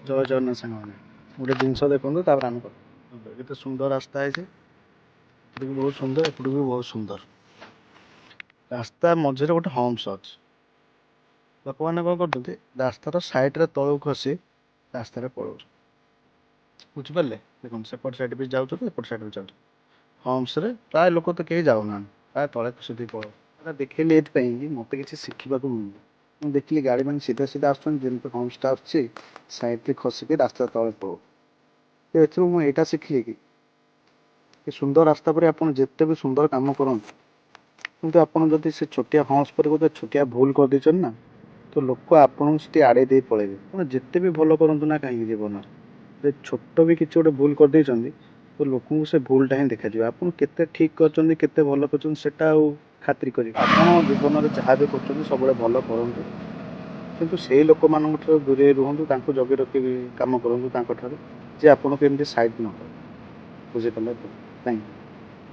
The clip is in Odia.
ଜୟ ଜଗନ୍ନାଥ ସାଙ୍ଗମାନେ ଗୋଟେ ଜିନିଷ ଦେଖନ୍ତୁ ତାପରେ ଆମେ କଥା କେତେ ସୁନ୍ଦର ରାସ୍ତା ହେଇଛି। ଏପଟକୁ ବହୁତ ସୁନ୍ଦର, ଏପଟକୁ ବି ବହୁତ ସୁନ୍ଦର। ରାସ୍ତା ମଝିରେ ଗୋଟେ ହମ୍ସ ଅଛି। ଲୋକମାନେ କ'ଣ କରୁଛନ୍ତି, ରାସ୍ତାର ସାଇଡରେ ତଳକୁ ଖସି ରାସ୍ତାରେ ପଳଉଛନ୍ତି। ବୁଝିପାରିଲେ? ଦେଖନ୍ତୁ ସେପଟ ସାଇଡ୍ ବି ଯାଉଛନ୍ତି, ଏପଟ ସାଇଡ୍ ବି ଯାଉଛନ୍ତି। ହମ୍ସରେ ପ୍ରାୟ ଲୋକ ତ କେହି ଯାଉନାହାନ୍ତି, ପ୍ରାୟ ତଳେ ଖସି ଦେଇ ପଳଉ। ଏଇଟା ଦେଖେଇଲି ଏଇଥିପାଇଁ କି ମୋତେ କିଛି ଶିଖିବାକୁ ମିଳୁନି। ମୁଁ ଦେଖିଲି ଗାଡ଼ି ମାନେ ସିଧା ସିଧା ଆସୁଛନ୍ତି, ଯେମିତି ହମ୍ସଟା ଆସୁଛି ସାଇଡ୍ରେ ଖସିକି ରାସ୍ତା ତଳେ ପଳଉ। ଏଥିରୁ ମୁଁ ଏଇଟା ଶିଖିଲି କି ସୁନ୍ଦର ରାସ୍ତା ପରେ ଆପଣ ଯେତେ ବି ସୁନ୍ଦର କାମ କରନ୍ତୁ, କିନ୍ତୁ ଆପଣ ଯଦି ସେ ଛୋଟିଆ ହମ୍ସ ପରେ ଗୋଟେ ଛୋଟିଆ ଭୁଲ କରିଦେଇଛନ୍ତି ନା, ତ ଲୋକ ଆପଣଙ୍କୁ ସେଠି ଆଡ଼େଇ ଦେଇ ପଳେଇବେ। ଆପଣ ଯେତେ ବି ଭଲ କରନ୍ତୁ ନା କାହିଁକି ଜୀବନରେ, ଯଦି ଛୋଟ ବି କିଛି ଗୋଟେ ଭୁଲ କରିଦେଇଛନ୍ତି, ତ ଲୋକଙ୍କୁ ସେ ଭୁଲଟା ହିଁ ଦେଖାଯିବ। ଆପଣ କେତେ ଠିକ୍ କରିଛନ୍ତି, କେତେ ଭଲ କରିଛନ୍ତି, ସେଟା ଆଉ ଖାତିର କରିବେ। ଆପଣ ଜୀବନରେ ଯାହା ବି କରୁଛନ୍ତି ସବୁବେଳେ ଭଲ କରନ୍ତୁ, କିନ୍ତୁ ସେଇ ଲୋକମାନଙ୍କ ଠାରୁ ଦୂରେଇ ରୁହନ୍ତୁ, ତାଙ୍କୁ ଜଗି ରଖିକି କାମ କରନ୍ତୁ ତାଙ୍କ ଠାରୁ, ଯେ ଆପଣଙ୍କୁ ଏମିତି ସାଇଡ୍ ନ କରେ। ବୁଝିପାରିଲେ ତ? Thank you.